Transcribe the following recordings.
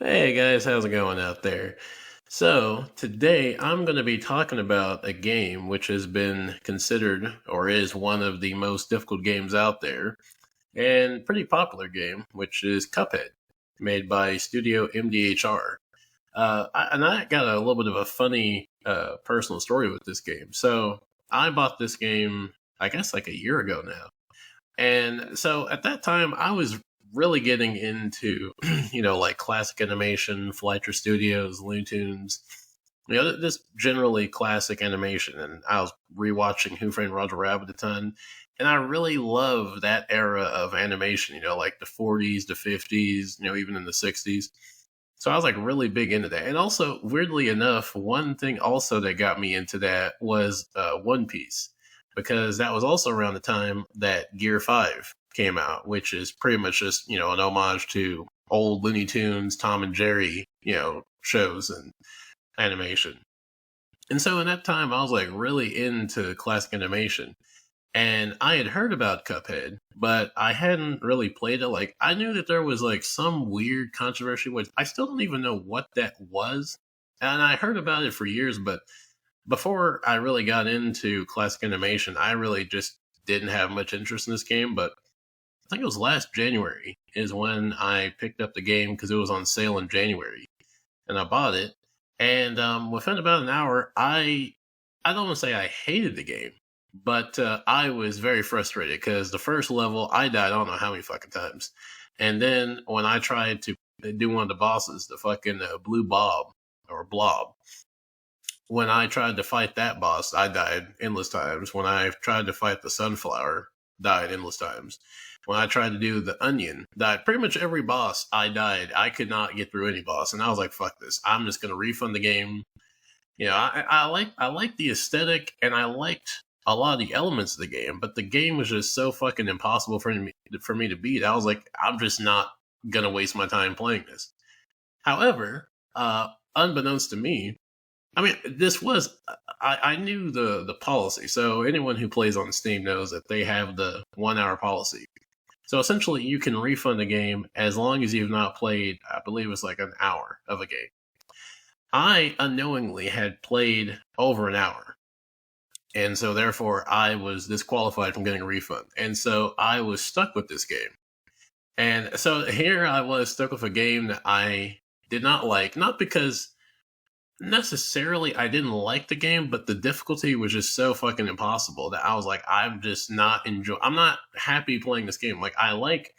Hey guys, how's it going out there? So, today I'm going to be talking about a game which has been considered or is one of the most difficult games out there and pretty popular game, which is Cuphead, made by Studio MDHR. And I got a little bit of a funny personal story with this game. So, I bought this game, I guess, like a year ago now. And so at that time, I was really getting into, like classic animation, Fleischer Studios, Looney Tunes, this generally classic animation. And I was rewatching Who Framed Roger Rabbit a ton. And I really love that era of animation, like the 40s, the 50s, even in the 60s. So I was like really big into that. And also, weirdly enough, one thing also that got me into that was One Piece, because that was also around the time that Gear 5 came out, which is pretty much just, an homage to old Looney Tunes, Tom and Jerry, shows and animation. And so in that time, I was like really into classic animation. And I had heard about Cuphead, but I hadn't really played it. Like, I knew that there was like some weird controversy, which I still don't even know what that was. And I heard about it for years, but before I really got into classic animation, I really just didn't have much interest in this game. But I think it was last January is when I picked up the game because it was on sale in January, and I bought it. And within about an hour, I don't want to say I hated the game, but I was very frustrated because the first level I died I don't know how many fucking times, and then when I tried to do one of the bosses, the fucking blue bob or blob, when I tried to fight that boss, I died endless times. When I tried to fight the sunflower, died endless times. When I tried to do the onion, died. Pretty much every boss, I died. I could not get through any boss, and I was like, "Fuck this! I'm just gonna refund the game." I like the aesthetic, and I liked a lot of the elements of the game, but the game was just so fucking impossible for me to beat. I was like, I'm just not gonna waste my time playing this. However, unbeknownst to me, I mean, this was I knew the policy. So anyone who plays on Steam knows that they have the 1 hour policy. So essentially, you can refund the game as long as you've not played. I believe it's like an hour of a game. I unknowingly had played over an hour, and so therefore I was disqualified from getting a refund. And so I was stuck with this game. And so here I was stuck with a game that I did not like, not because necessarily I didn't like the game, but the difficulty was just so fucking impossible that I was like, I'm not happy playing this game. Like, I like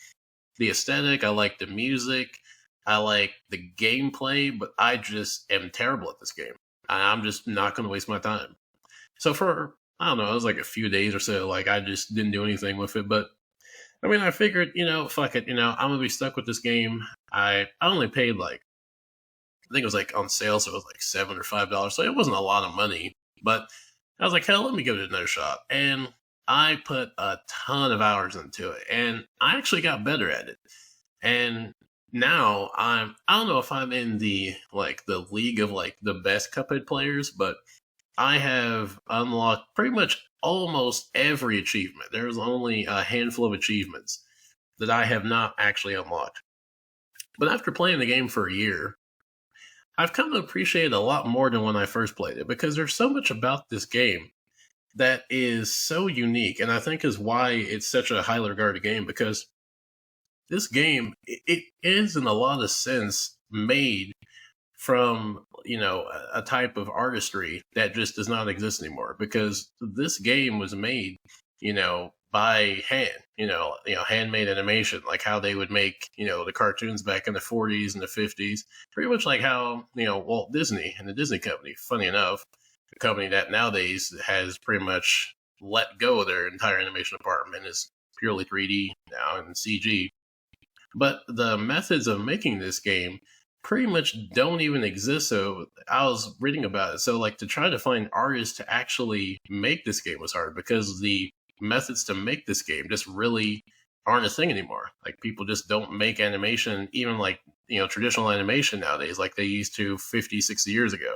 the aesthetic, I like the music, I like the gameplay, but I just am terrible at this game. I'm just not going to waste my time. So for, I don't know, it was like a few days or so, like I just didn't do anything with it. But I mean, I figured, fuck it, I'm going to be stuck with this game. I only paid like, I think it was like on sale, so it was like $7 or $5. So it wasn't a lot of money, but I was like, hell, let me give it another shot. And I put a ton of hours into it, and I actually got better at it. And now I don't know if I'm in the league of like the best Cuphead players, but I have unlocked pretty much almost every achievement. There's only a handful of achievements that I have not actually unlocked. But after playing the game for a year, I've come to appreciate it a lot more than when I first played it, because there's so much about this game that is so unique, and I think is why it's such a highly regarded game. Because this game, it is in a lot of sense made from a type of artistry that just does not exist anymore, because this game was made by hand, handmade animation, like how they would make the cartoons back in the 40s and the 50s, pretty much like how Walt Disney and the Disney Company, funny enough, a company that nowadays has pretty much let go of their entire animation department, is purely 3D now and CG. But the methods of making this game pretty much don't even exist. So I was reading about it. So like, to try to find artists to actually make this game was hard, because the methods to make this game just really aren't a thing anymore. Like, people just don't make animation, even like, traditional animation nowadays, like they used to 50, 60 years ago.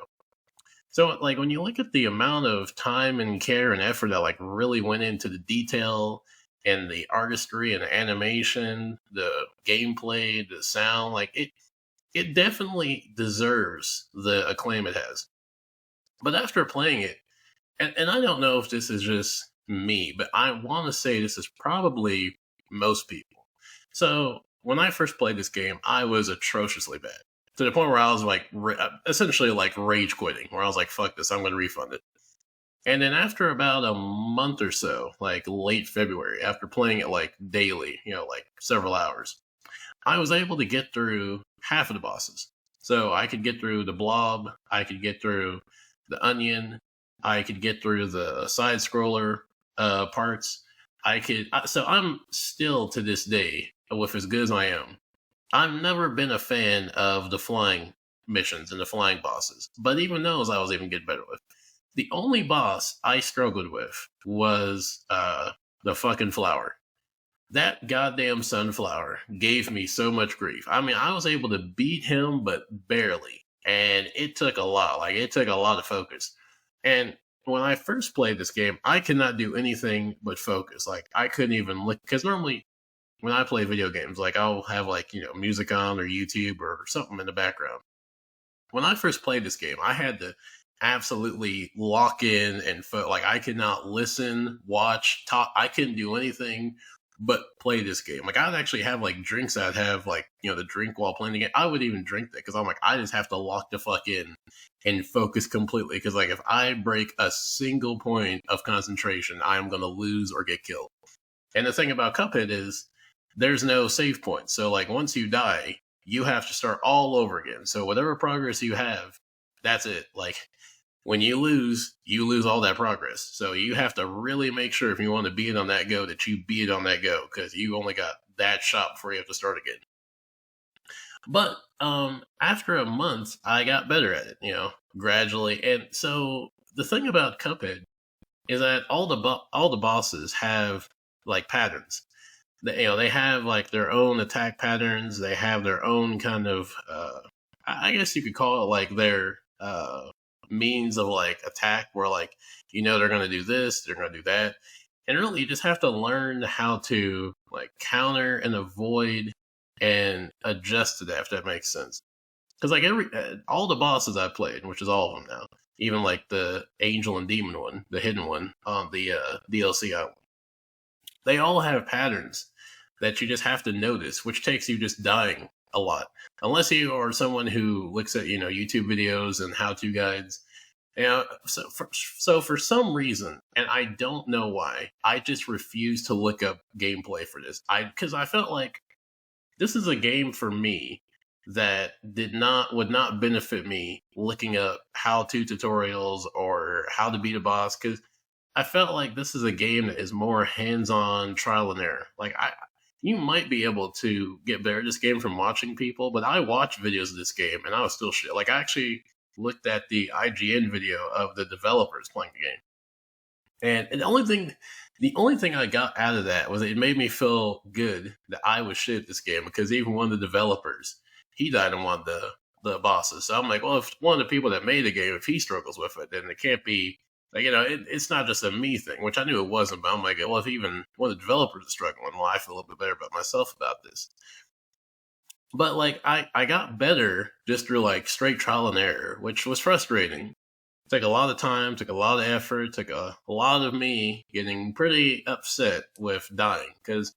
So like, when you look at the amount of time and care and effort that like really went into the detail and the artistry and the animation, the gameplay, the sound, like, it definitely deserves the acclaim it has. But after playing it, and I don't know if this is just me, but I want to say this is probably most people. So when I first played this game, I was atrociously bad to the point where I was like, essentially like rage quitting, where I was like, fuck this, I'm going to refund it. And then after about a month or so, like late February, after playing it like daily, like several hours, I was able to get through half of the bosses. So I could get through the blob, I could get through the onion, I could get through the side scroller parts. So I'm still to this day, with as good as I am, I've never been a fan of the flying missions and the flying bosses, but even those I was even getting better with. The only boss I struggled with was the fucking flower. That goddamn sunflower gave me so much grief. I mean, I was able to beat him, but barely. And it took a lot. Like, it took a lot of focus. And when I first played this game, I could not do anything but focus. Like, I couldn't even look. Because normally, when I play video games, like, I'll have, like, music on or YouTube or something in the background. When I first played this game, I had to absolutely lock in and like, I could not listen, watch, talk. I couldn't do anything but play this game. Like, I'd actually have like drinks I'd have, like, the drink while playing the game. I would even drink that because I'm like, I just have to lock the fuck in and focus completely. Because like, if I break a single point of concentration, I'm going to lose or get killed. And the thing about Cuphead is there's no save point. So like, once you die, you have to start all over again. So whatever progress you have, that's it. Like, when you lose all that progress. So you have to really make sure, if you want to beat it on that go, that you beat it on that go, because you only got that shot before you have to start again. But after a month, I got better at it, gradually. And so the thing about Cuphead is that all the bosses have like patterns. They have like their own attack patterns. They have their own kind of, I guess you could call it like their means of like attack, where like, they're going to do this, they're going to do that. And really, you just have to learn how to like counter and avoid and adjust to that, if that makes sense. Because like all the bosses I played, which is all of them now, even like the angel and demon one, the hidden one on the DLC island, they all have patterns that you just have to notice, which takes you just dying a lot. Unless you are someone who looks at, YouTube videos and how-to guides. So for some reason, and I don't know why, I just refuse to look up gameplay for this. Because I felt like this is a game for me that would not benefit me looking up how-to tutorials or how to beat a boss, because I felt like this is a game that is more hands-on trial and error. Like, you might be able to get better at this game from watching people, but I watched videos of this game and I was still shit. Like, I actually looked at the IGN video of the developers playing the game. And the only thing I got out of that was it made me feel good that I was shit at this game, because even one of the developers, he died in one of the bosses. So I'm like, well, if one of the people that made the game, if he struggles with it, then it can't be, like, it's not just a me thing, which I knew it wasn't, but I'm like, well, if even one of the developers is struggling, well, I feel a little bit better about myself about this. But, like, I got better just through, like, straight trial and error, which was frustrating. It took a lot of time, took a lot of effort, took a lot of me getting pretty upset with dying. Because,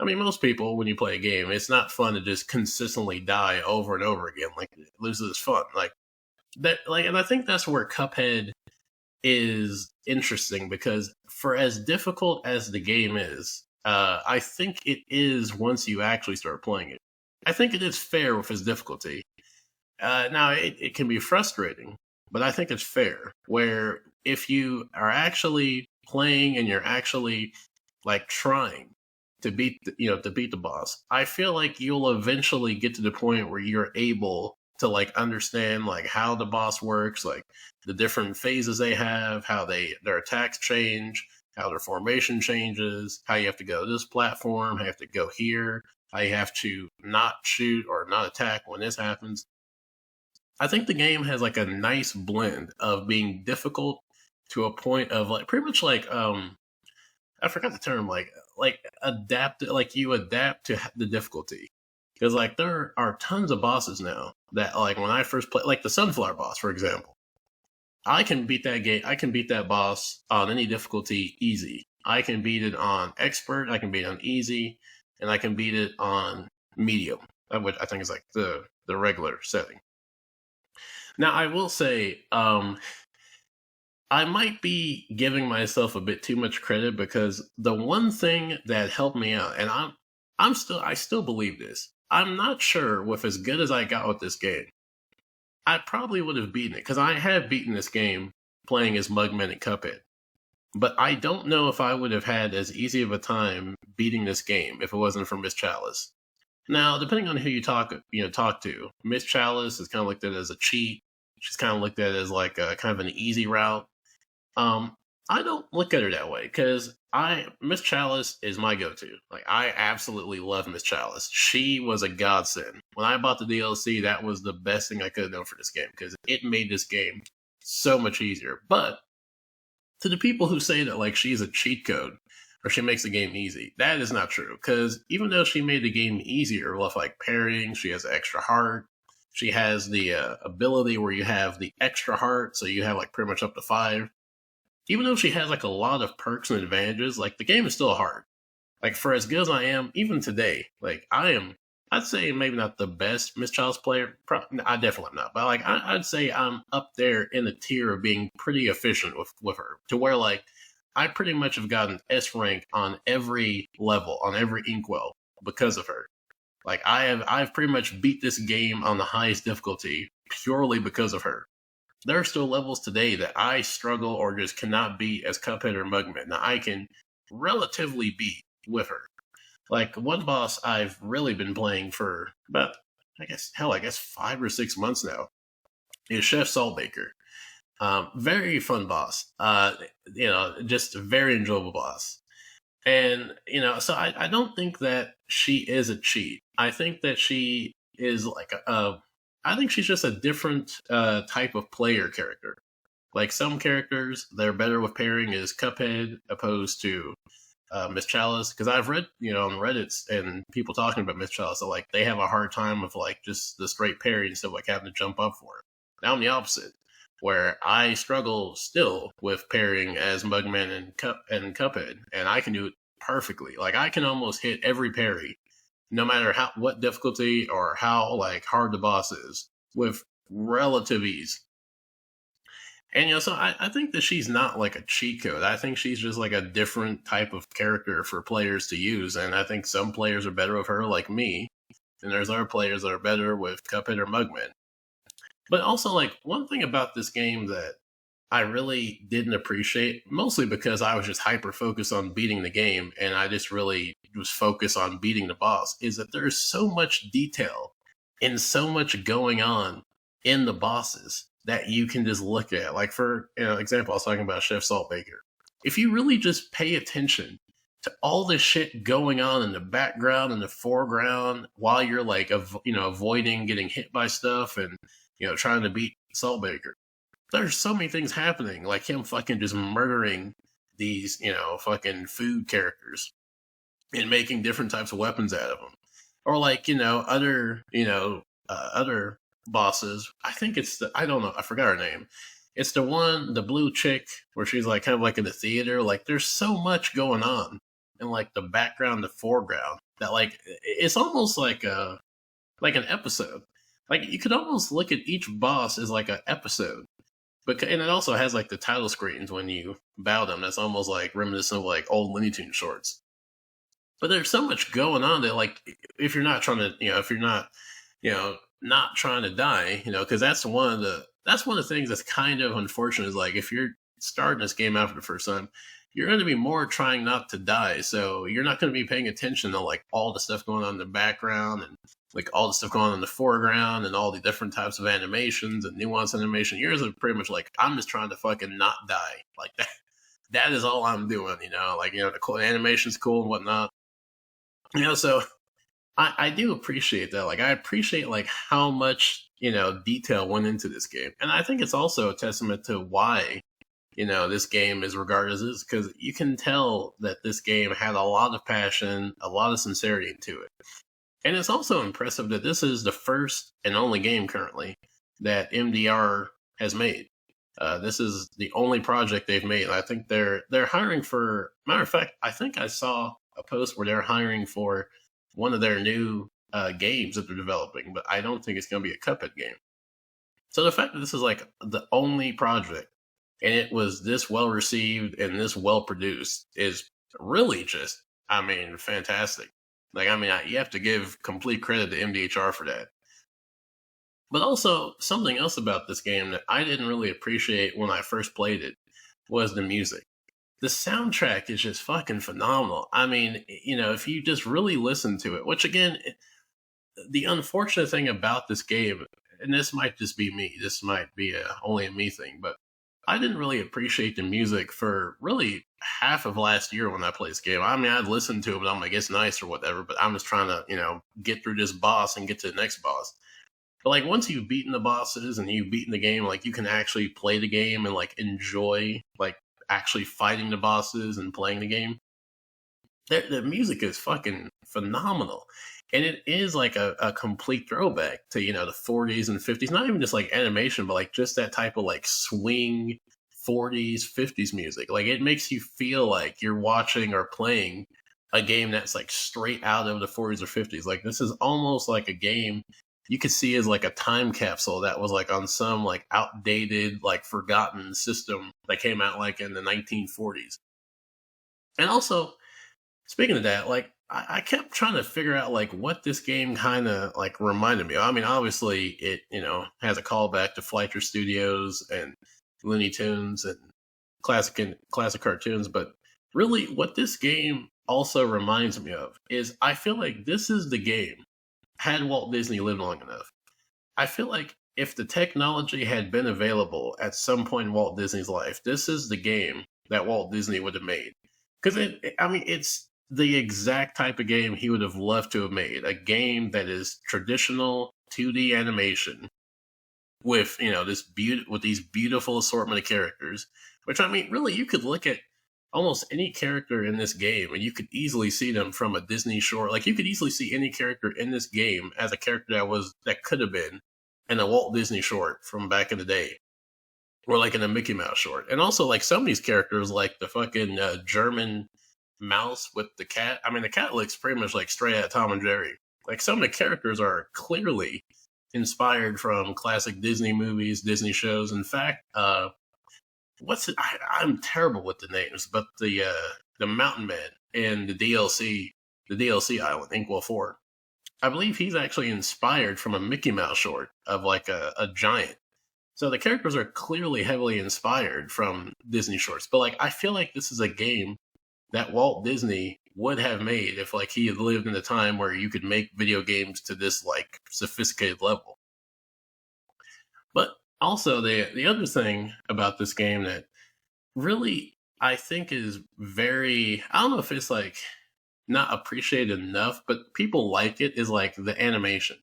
I mean, most people, when you play a game, it's not fun to just consistently die over and over again. Like, it loses its fun. And I think that's where Cuphead is interesting, because for as difficult as the game is, I think it is once you actually start playing it. I think it is fair with its difficulty. Now, it can be frustrating, but I think it's fair, where if you are actually playing and you're actually like trying to beat the boss, I feel like you'll eventually get to the point where you're able to like understand like how the boss works, like the different phases they have, how their attacks change, how their formation changes, how you have to go to this platform, how you have to go here, how you have to not shoot or not attack when this happens. I think the game has like a nice blend of being difficult to a point of like pretty much like I forgot the term, like adapt, like you adapt to the difficulty. Because like there are tons of bosses now that like when I first played, like the sunflower boss, for example, I can beat that game. I can beat that boss on any difficulty easy. I can beat it on expert. I can beat it on easy, and I can beat it on medium, which I think is like the regular setting. Now I will say, I might be giving myself a bit too much credit because the one thing that helped me out, and I still believe this. I'm not sure with as good as I got with this game, I probably would have beaten it because I have beaten this game playing as Mugman and Cuphead. But I don't know if I would have had as easy of a time beating this game if it wasn't for Miss Chalice. Now, depending on who talk to, Miss Chalice is kind of looked at as a cheat. She's kind of looked at as like a kind of an easy route. I don't look at her that way because Miss Chalice is my go-to. Like I absolutely love Miss Chalice. She was a godsend. When I bought the DLC, that was the best thing I could have done for this game because it made this game so much easier. But to the people who say that like she's a cheat code or she makes the game easy, that is not true. Because even though she made the game easier with like parrying, she has extra heart. She has the ability where you have the extra heart, so you have like pretty much up to 5. Even though she has like a lot of perks and advantages, like the game is still hard. Like for as good as I am, even today, like I'd say maybe not the best Miss Chalice player. I definitely am not, but like I'd say I'm up there in the tier of being pretty efficient with her, to where like I pretty much have gotten S rank on every level, on every inkwell because of her. Like I've pretty much beat this game on the highest difficulty purely because of her. There are still levels today that I struggle or just cannot beat as Cuphead or Mugman. Now I can relatively beat with her. Like one boss I've really been playing for about, I guess 5 or 6 months now is Chef Saltbaker. Very fun boss. Just a very enjoyable boss. And, so I don't think that she is a cheat. I think that she is like I think she's just a different type of player character. Like some characters, they're better with pairing as Cuphead opposed to Miss Chalice. Because I've read, on Reddit and people talking about Miss Chalice, so like they have a hard time with like just the straight parry instead of like having to jump up for it. Now I'm the opposite, where I struggle still with pairing as Mugman and Cuphead, and I can do it perfectly. Like I can almost hit every parry no matter what difficulty or how like hard the boss is, with relative ease. And so I think that she's not like a cheat code. I think she's just like a different type of character for players to use. And I think some players are better with her, like me, and there's other players that are better with Cuphead or Mugman. But also, like one thing about this game that I really didn't appreciate, mostly because I was just hyper focused on beating the game and I just really was focused on beating the boss, is that there's so much detail and so much going on in the bosses that you can just look at. Like for example, I was talking about Chef Saltbaker. If you really just pay attention to all this shit going on in the background and the foreground while you're like avoiding getting hit by stuff and trying to beat Saltbaker, there's so many things happening, like him fucking just murdering these, fucking food characters and making different types of weapons out of them. Or like, other bosses. I think I don't know, I forgot her name. It's the blue chick where she's like kind of like in the theater. Like there's so much going on in like the background, the foreground, that like it's almost like an episode. Like you could almost look at each boss as like an episode. And it also has like the title screens when you bow them. That's almost like reminiscent of like old Looney Tunes shorts. But there's so much going on that like if you're not trying to, if you're not, not trying to die, because that's one of the things that's kind of unfortunate, is like if you're starting this game out for the first time, you're going to be more trying not to die. So you're not going to be paying attention to like all the stuff going on in the background and like all the stuff going on in the foreground and all the different types of animations and nuanced animation. Yours are pretty much like, I'm just trying to fucking not die. Like that. That is all I'm doing, like, the animation's cool and whatnot. So I do appreciate that. Like I appreciate like how much, detail went into this game. And I think it's also a testament to why, this game is regarded as this, because you can tell that this game had a lot of passion, a lot of sincerity into it. And it's also impressive that this is the first and only game currently that MDR has made. This is the only project they've made. I think they're hiring for. Matter of fact, I think I saw a post where they're hiring for one of their new games that they're developing, but I don't think it's going to be a Cuphead game. So the fact that this is like the only project and it was this well received and this well produced is really just, I mean, fantastic. Like, I mean, you have to give complete credit to MDHR for that. But also, something else about this game that I didn't really appreciate when I first played it was the music. The soundtrack is just fucking phenomenal. I mean, you know, if you just really listen to it, which again, the unfortunate thing about this game, and this might just be me, this might be only a me thing, but I didn't really appreciate the music for really half of last year when I played this game. I mean, I'd listen to it, but I'm like, it's nice or whatever, but I'm just trying to, you know, get through this boss and get to the next boss. But like once you've beaten the bosses and you've beaten the game, like you can actually play the game and like enjoy like actually fighting the bosses and playing the game. The music is fucking phenomenal. And it is like a complete throwback to, you know, the 40s and 50s, not even just like animation, but like just that type of like swing 40s, 50s music. Like it makes you feel like you're watching or playing a game that's like straight out of the 40s or 50s. Like this is almost like a game you could see as like a time capsule that was like on some like outdated, like forgotten system that came out like in the 1940s. And also, speaking of that, like I kept trying to figure out like what this game kind of like reminded me of. I mean, obviously it, you know, has a callback to Fleischer Studios and Looney Tunes and classic cartoons, but really what this game also reminds me of is I feel like this is the game had Walt Disney lived long enough. I feel like if the technology had been available at some point in Walt Disney's life, this is the game that Walt Disney would have made. Because I mean, it's the exact type of game he would have loved to have made. A game that is traditional 2D animation with, you know, with these beautiful assortment of characters. Which I mean, really, you could look at almost any character in this game and you could easily see them from a Disney short. Like you could easily see any character in this game as a character that could have been in a Walt Disney short from back in the day, or like in a Mickey Mouse short. And also like some of these characters, like the fucking German mouse with the cat. I mean, the cat looks pretty much like straight out of Tom and Jerry. Like some of the characters are clearly inspired from classic Disney movies, Disney shows. In fact, what's it? I'm terrible with the names, but the Mountain Man in the DLC island, Inkwell 4. I believe he's actually inspired from a Mickey Mouse short of like a giant. So the characters are clearly heavily inspired from Disney shorts. But like I feel like this is a game that Walt Disney would have made if like he had lived in a time where you could make video games to this like sophisticated level. But also the other thing about this game that really I think is very, I don't know if it's like not appreciated enough, but people like it, is like the animation.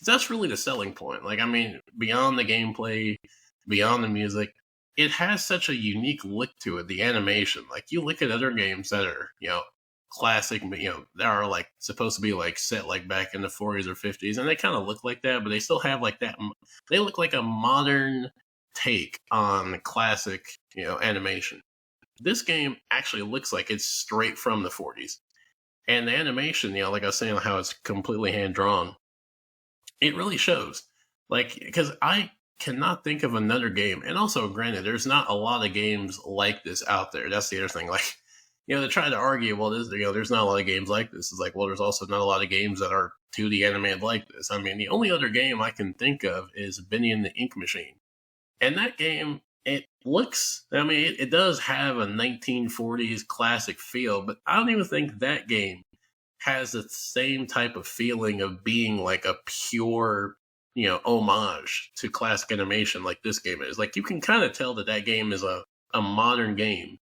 That's really the selling point. Like, I mean, beyond the gameplay, beyond the music, it has such a unique look to it, the animation. Like, you look at other games that are, you know, classic, you know, that are like supposed to be like set like back in the 40s or 50s, and they kind of look like that, but they still have like that. They look like a modern take on classic, you know, animation. This game actually looks like it's straight from the 40s. And the animation, you know, like I was saying, how it's completely hand drawn, it really shows. Like, because I cannot think of another game, and also, granted, there's not a lot of games like this out there. That's the other thing. Like, you know, they try to argue, well, you know, there's not a lot of games like this. It's like, well, there's also not a lot of games that are 2D animated like this. I mean, the only other game I can think of is Benny and the Ink Machine. And that game, it looks, I mean, it does have a 1940s classic feel, but I don't even think that game has the same type of feeling of being like a pure, you know, homage to classic animation like this game is. Like, you can kind of tell that that game is a modern game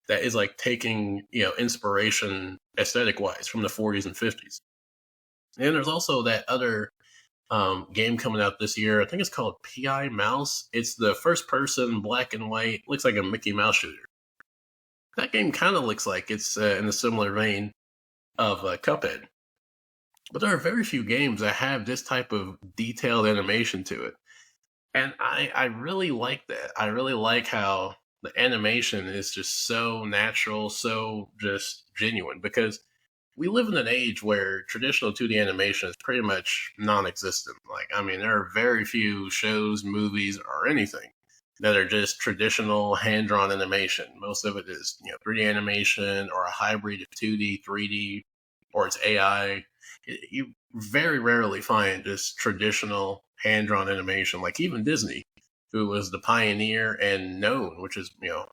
that is like taking, you know, inspiration aesthetic wise from the 40s and 50s. And there's also that other game coming out this year. I think it's called P.I. Mouse. It's the first person, black and white, looks like a Mickey Mouse shooter. That game kind of looks like it's in a similar vein of Cuphead. But there are very few games that have this type of detailed animation to it. And I really like that. I really like how the animation is just so natural, so just genuine, because we live in an age where traditional 2D animation is pretty much non existent. Like, I mean, there are very few shows, movies, or anything that are just traditional hand drawn animation. Most of it is, 3D animation or a hybrid of 2D, 3D, or it's AI. You very rarely find just traditional hand drawn animation, like even Disney, who was the pioneer and known, which is,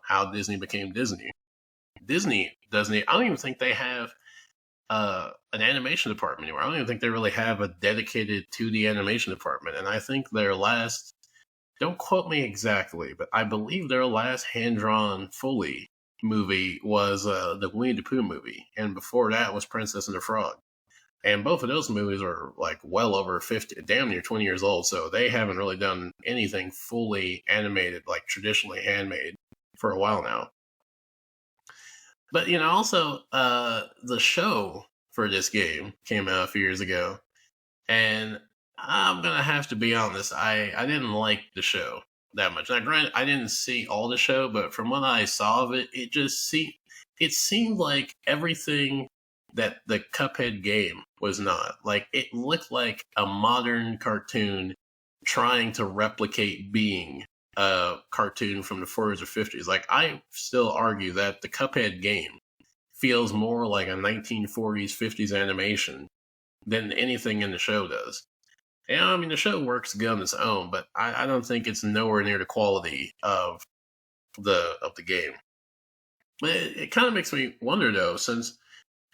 how Disney became Disney. Disney doesn't, I don't even think they have an animation department anymore. I don't even think they really have a dedicated 2D animation department. And I think their last, don't quote me exactly, but I believe their last hand drawn fully movie was the Winnie the Pooh movie. And before that was Princess and the Frog. And both of those movies are like well over 50, damn near 20 years old. So they haven't really done anything fully animated, like traditionally handmade, for a while now. But also the show for this game came out a few years ago, and I'm gonna have to be honest. I didn't like the show that much. Now, granted, I didn't see all the show, but from what I saw of it, it seemed like everything that the Cuphead game was not. Like, it looked like a modern cartoon trying to replicate being a cartoon from the 40s or 50s. Like, I still argue that the Cuphead game feels more like a 1940s, 50s animation than anything in the show does. And I mean, the show works good on its own, but I don't think it's nowhere near the quality of the game. But it kind of makes me wonder, though, since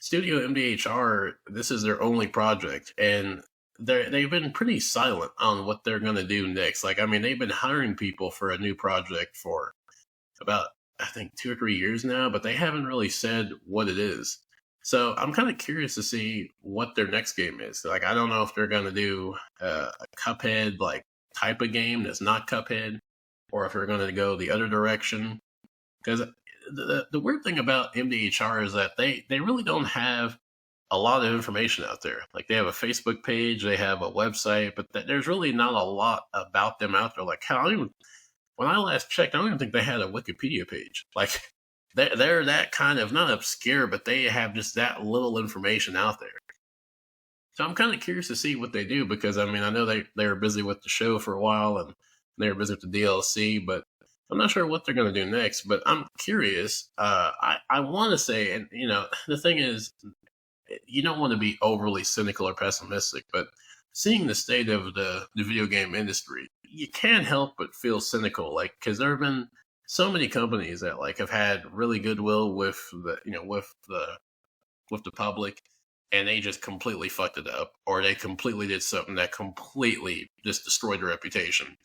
Studio MDHR, this is their only project, and they've been pretty silent on what they're going to do next. Like, I mean, they've been hiring people for a new project for about, I think, 2 or 3 years now, but they haven't really said what it is. So I'm kind of curious to see what their next game is. Like, I don't know if they're going to do a Cuphead like type of game that's not Cuphead, or if they're going to go the other direction. Because the weird thing about MDHR is that they really don't have a lot of information out there. Like, they have a Facebook page, they have a website, but there's really not a lot about them out there. Like, hell, when I last checked, I don't even think they had a Wikipedia page. Like, they're that kind of, not obscure, but they have just that little information out there. So I'm kind of curious to see what they do, because I mean, I know they were busy with the show for a while, and they were busy with the DLC, but I'm not sure what they're going to do next. But I'm curious. I want to say, and the thing is, you don't want to be overly cynical or pessimistic, but seeing the state of the video game industry, you can't help but feel cynical. Like, because there have been so many companies that like have had really goodwill with the public, and they just completely fucked it up, or they completely did something that completely just destroyed their reputation.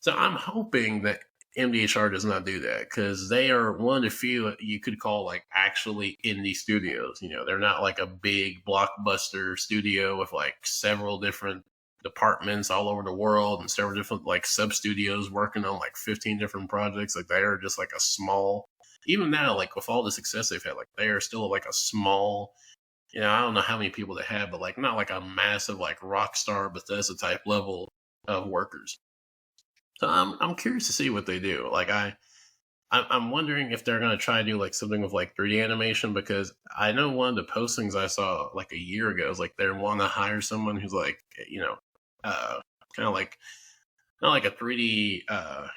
So I'm hoping that MDHR does not do that, because they are one of the few you could call like actually indie studios. They're not like a big blockbuster studio with like several different departments all over the world and several different like sub studios working on like 15 different projects. Like, they are just like a small, even now, like with all the success they've had, like they are still like a small, I don't know how many people they have, but like not like a massive like Rockstar Bethesda type level of workers. So I'm curious to see what they do. Like, I'm wondering if they're gonna try to do like something with like 3D animation, because I know one of the postings I saw like a year ago is like they want to hire someone who's like, kind of like, not like a 3D what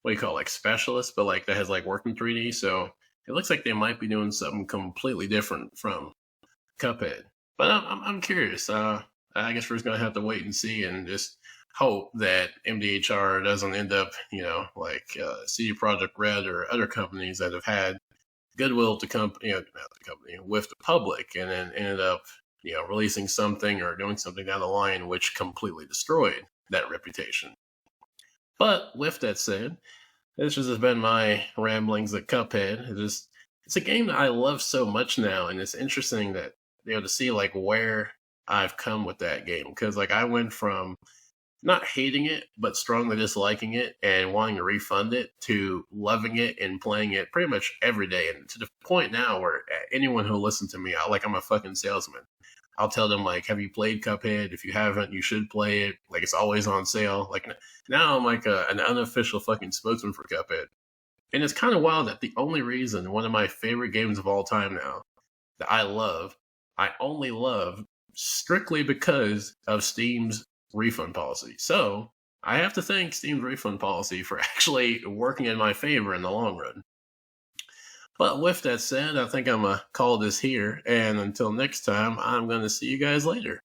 do you call it, like specialist, but like that has like worked in 3D. So it looks like they might be doing something completely different from Cuphead. But I'm curious. I guess we're just gonna have to wait and see, and just hope that MDHR doesn't end up, like CD Projekt Red or other companies that have had goodwill to not the company, with the public, and then ended up, releasing something or doing something down the line which completely destroyed that reputation. But with that said, this just has been my ramblings at Cuphead. It's a game that I love so much now, and it's interesting that, to see like where I've come with that game, because like I went from not hating it, but strongly disliking it and wanting to refund it, to loving it and playing it pretty much every day. And to the point now where anyone who listens to me, I'm a fucking salesman. I'll tell them like, have you played Cuphead? If you haven't, you should play it. Like it's always on sale. Like now I'm like an unofficial fucking spokesman for Cuphead. And it's kind of wild that the only reason one of my favorite games of all time now that I only love strictly because of Steam's refund policy. So I have to thank Steam's refund policy for actually working in my favor in the long run. But with that said, I think I'm going to call this here. And until next time, I'm going to see you guys later.